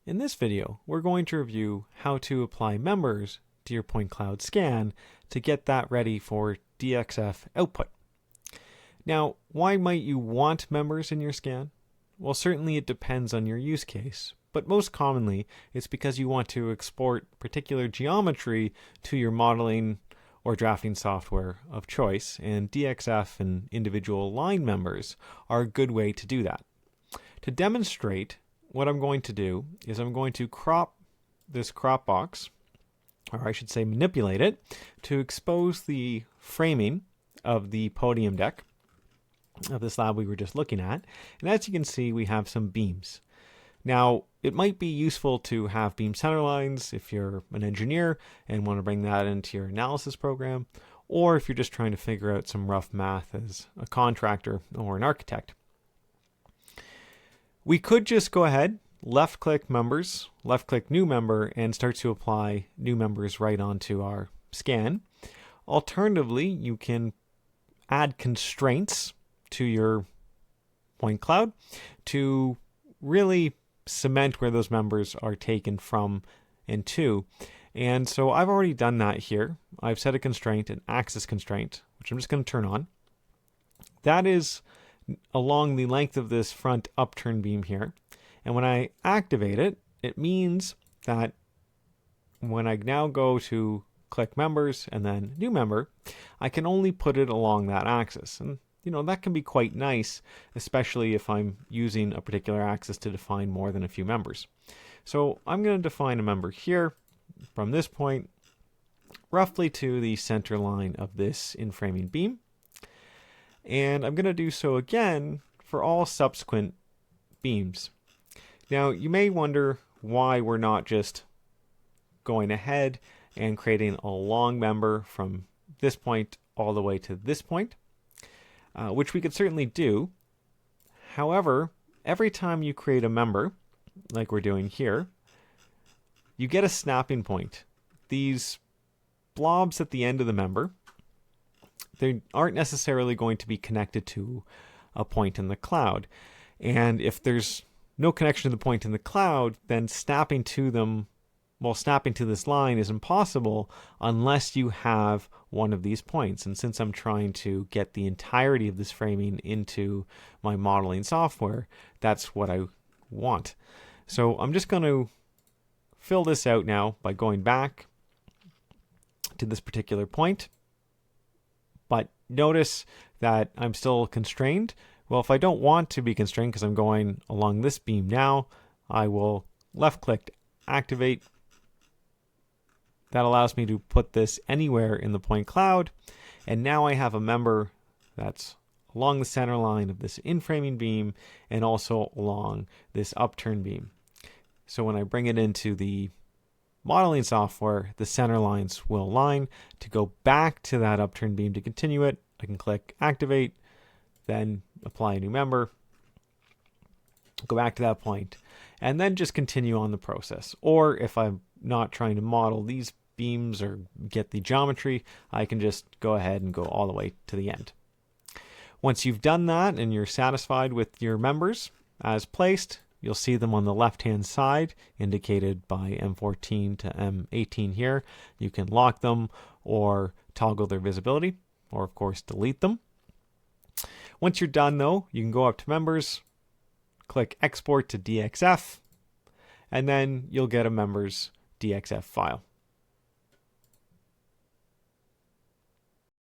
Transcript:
In this video, we're going to review how to apply members to your point cloud scan to get that ready for DXF output. Now, why might you want members in your scan? Well, certainly it depends on your use case, but most commonly it's because you want to export particular geometry to your modeling or drafting software of choice, and DXF and individual line members are a good way to do that. To demonstrate, what I'm going to do is I'm going to crop this crop box, or I should say manipulate it, to expose the framing of the podium deck of this lab we were just looking at. And as you can see, we have some beams. Now, it might be useful to have beam centerlines if you're an engineer and want to bring that into your analysis program, or if you're just trying to figure out some rough math as a contractor or an architect. We could just go ahead, left-click members, left-click new member, and start to apply new members right onto our scan. Alternatively, you can add constraints to your point cloud to really cement where those members are taken from and to. And so I've already done that here. I've set a constraint, an axis constraint, which I'm just going to turn on. That is along the length of this front upturn beam here. And when I activate it, it means that when I now go to click members and then new member, I can only put it along that axis. And that can be quite nice, especially if I'm using a particular axis to define more than a few members. So I'm going to define a member here from this point roughly to the center line of this in-framing beam. And I'm going to do so again for all subsequent beams. Now, you may wonder why we're not just going ahead and creating a long member from this point all the way to this point, which we could certainly do. However, every time you create a member, like we're doing here, you get a snapping point. These blobs at the end of the member, they aren't necessarily going to be connected to a point in the cloud. And if there's no connection to the point in the cloud, then snapping to them, snapping to this line is impossible unless you have one of these points. And since I'm trying to get the entirety of this framing into my modeling software, that's what I want. So I'm just going to fill this out now by going back to this particular point. But notice that I'm still constrained. Well, if I don't want to be constrained because I'm going along this beam now, I will left-click activate. That allows me to put this anywhere in the point cloud. And now I have a member that's along the center line of this in-framing beam and also along this upturn beam. So when I bring it into the modeling software, the center lines will align. To go back to that upturn beam to continue it, I can click activate, then apply a new member, go back to that point, and then just continue on the process. Or if I'm not trying to model these beams or get the geometry, I can just go ahead and go all the way to the end. Once you've done that and you're satisfied with your members as placed, you'll see them on the left-hand side, indicated by M14 to M18 here. You can lock them or toggle their visibility, or of course delete them. Once you're done though, you can go up to members, click export to DXF, and then you'll get a members DXF file.